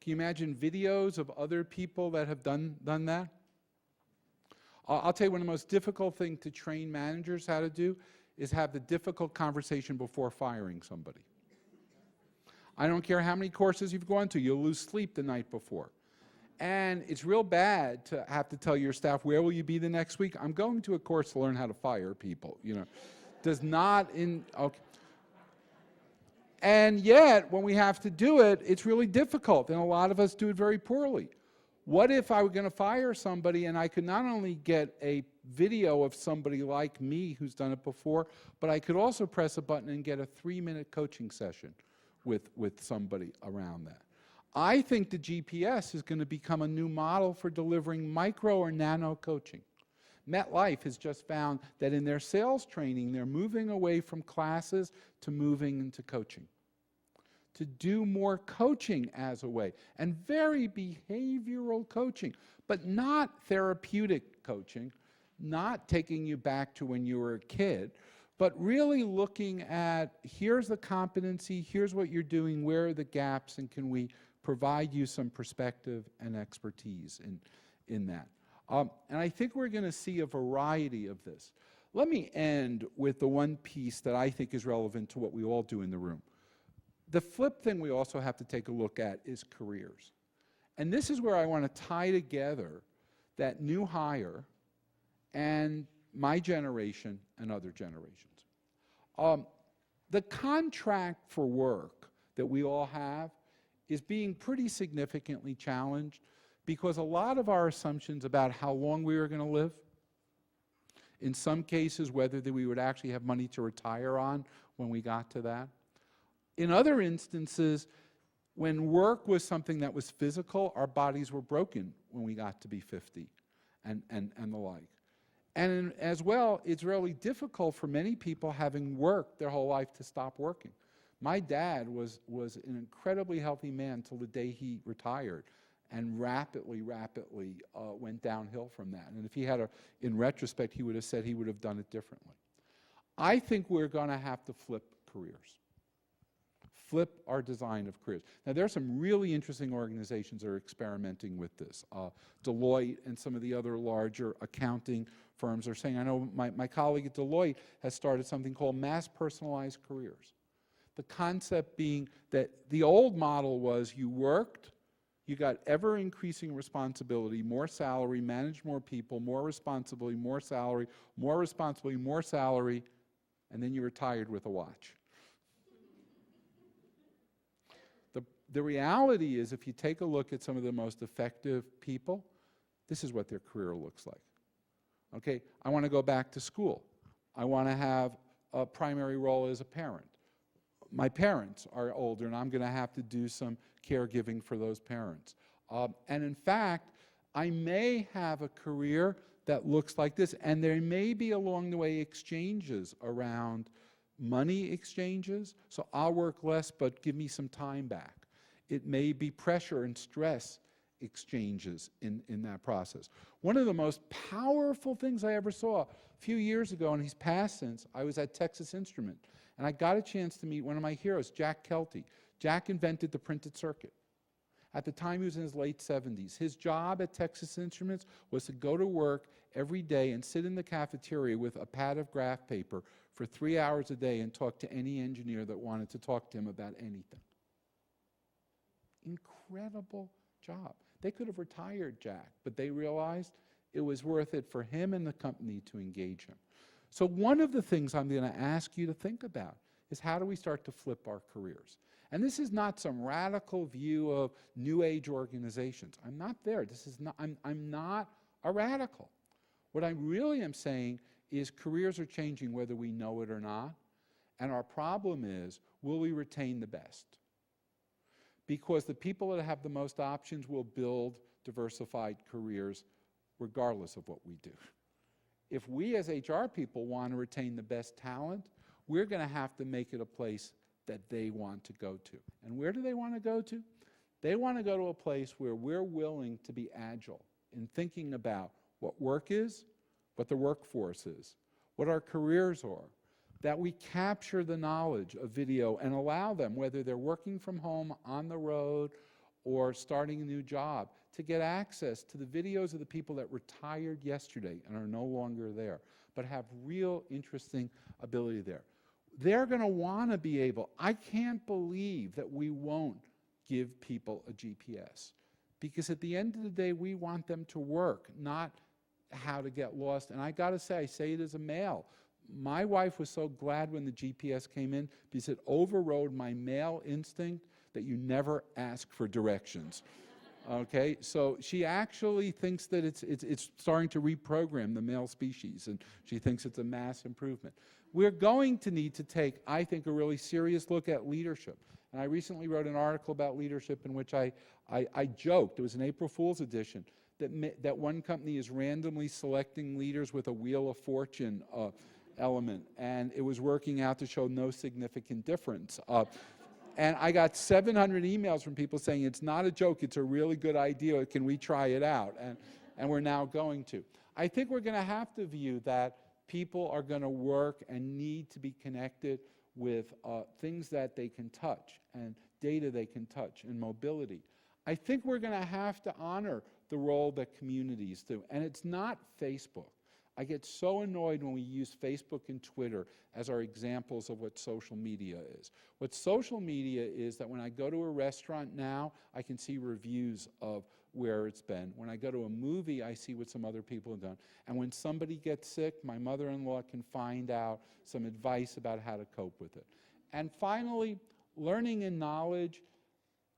Can you imagine videos of other people that have done that? I'll tell you, one of the most difficult things to train managers how to do is have the difficult conversation before firing somebody. I don't care how many courses you've gone to, you'll lose sleep the night before. And it's real bad to have to tell your staff, where will you be the next week? I'm going to a course to learn how to fire people, you know. Does not okay. And yet, when we have to do it, it's really difficult, and a lot of us do it very poorly. What if I were going to fire somebody and I could not only get a video of somebody like me who's done it before, but I could also press a button and get a 3-minute coaching session with somebody around that. I think the GPS is going to become a new model for delivering micro or nano coaching. MetLife has just found that in their sales training, they're moving away from classes to moving into coaching, to do more coaching as a way, and very behavioral coaching, but not therapeutic coaching, not taking you back to when you were a kid, but really looking at, here's the competency, here's what you're doing, where are the gaps, and can we provide you some perspective and expertise in that. And I think we're going to see a variety of this. Let me end with the one piece that I think is relevant to what we all do in the room. The flip thing we also have to take a look at is careers. And this is where I want to tie together that new hire and my generation and other generations. The contract for work that we all have is being pretty significantly challenged because a lot of our assumptions about how long we were going to live, in some cases whether we would actually have money to retire on when we got to that. In other instances, when work was something that was physical, our bodies were broken when we got to be 50 and the like. And as well, it's really difficult for many people having worked their whole life to stop working. My dad was an incredibly healthy man till the day he retired, and rapidly went downhill from that. And if he had in retrospect, he would have said he would have done it differently. I think we're going to have to flip careers. Flip our design of careers. Now, there are some really interesting organizations that are experimenting with this. Deloitte and some of the other larger accounting firms are saying, I know my colleague at Deloitte has started something called mass personalized careers. The concept being that the old model was you worked, you got ever-increasing responsibility, more salary, managed more people, more responsibility, more salary, more responsibility, more salary, and then you retired with a watch. The reality is, if you take a look at some of the most effective people, this is what their career looks like. Okay, I want to go back to school. I want to have a primary role as a parent. My parents are older, and I'm going to have to do some caregiving for those parents. And in fact, I may have a career that looks like this, and there may be along the way exchanges around money exchanges, so I'll work less, but give me some time back. It may be pressure and stress exchanges in that process. One of the most powerful things I ever saw a few years ago, and he's passed since, I was at Texas Instrument, and I got a chance to meet one of my heroes, Jack Kelty. Jack invented the printed circuit. At the time, he was in his late 70s. His job at Texas Instruments was to go to work every day and sit in the cafeteria with a pad of graph paper for 3 hours a day and talk to any engineer that wanted to talk to him about anything. Incredible job. They could have retired Jack, but they realized it was worth it for him and the company to engage him. So one of the things I'm going to ask you to think about is, how do we start to flip our careers? And this is not some radical view of new age organizations. I'm not there. This is not, I'm not a radical. What I really am saying is careers are changing whether we know it or not. And our problem is, will we retain the best? Because the people that have the most options will build diversified careers regardless of what we do. If we as HR people want to retain the best talent, we're going to have to make it a place that they want to go to. And where do they want to go to? They want to go to a place where we're willing to be agile in thinking about what work is, what the workforce is, what our careers are, that we capture the knowledge of video and allow them, whether they're working from home, on the road, or starting a new job to get access to the videos of the people that retired yesterday and are no longer there, but have real interesting ability there. They're going to want to be able, I can't believe that we won't give people a GPS, because at the end of the day, we want them to work, not how to get lost. And I got to say, I say it as a male, my wife was so glad when the GPS came in because it overrode my male instinct that you never ask for directions. Okay, so she actually thinks that it's starting to reprogram the male species, and she thinks it's a mass improvement. We're going to need to take, I think, a really serious look at leadership. And I recently wrote an article about leadership in which I joked, it was an April Fool's edition, that one company is randomly selecting leaders with a Wheel of Fortune element, and it was working out to show no significant difference. And I got 700 emails from people saying, it's not a joke, it's a really good idea, can we try it out? And we're now going to. I think we're going to have to view that people are going to work and need to be connected with things that they can touch, and data they can touch, and mobility. I think we're going to have to honor the role that communities do, and it's not Facebook. I get so annoyed when we use Facebook and Twitter as our examples of what social media is. What social media is that when I go to a restaurant now, I can see reviews of where it's been. When I go to a movie, I see what some other people have done. And when somebody gets sick, my mother-in-law can find out some advice about how to cope with it. And finally, learning and knowledge.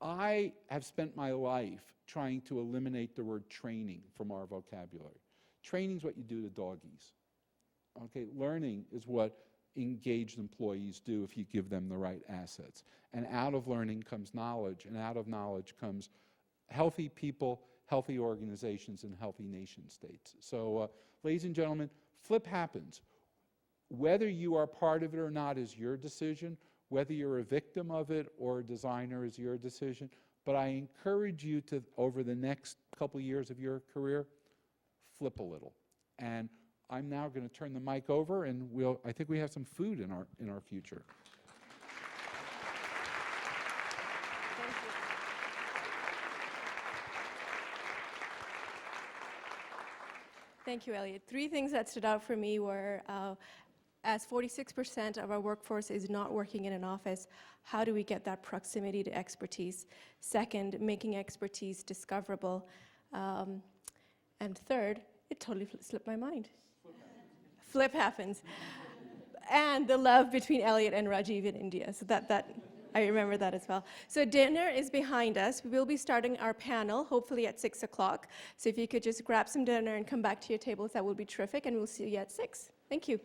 I have spent my life trying to eliminate the word training from our vocabulary. Training is what you do to doggies. Okay, learning is what engaged employees do if you give them the right assets. And out of learning comes knowledge, and out of knowledge comes healthy people, healthy organizations, and healthy nation states. So, ladies and gentlemen, flip happens. Whether you are part of it or not is your decision. Whether you're a victim of it or a designer is your decision. But I encourage you to, over the next couple years of your career, flip a little. And I'm now going to turn the mic over, and I think we have some food in our future. Thank you, Elliott. Three things that stood out for me were, as 46% of our workforce is not working in an office, how do we get that proximity to expertise? Second, making expertise discoverable. And third, it totally slipped my mind. Flip happens. And the love between Elliott and Rajiv in India. So that I remember that as well. So dinner is behind us. We will be starting our panel, hopefully at 6 o'clock. So if you could just grab some dinner and come back to your tables, that would be terrific. And we'll see you at 6. Thank you.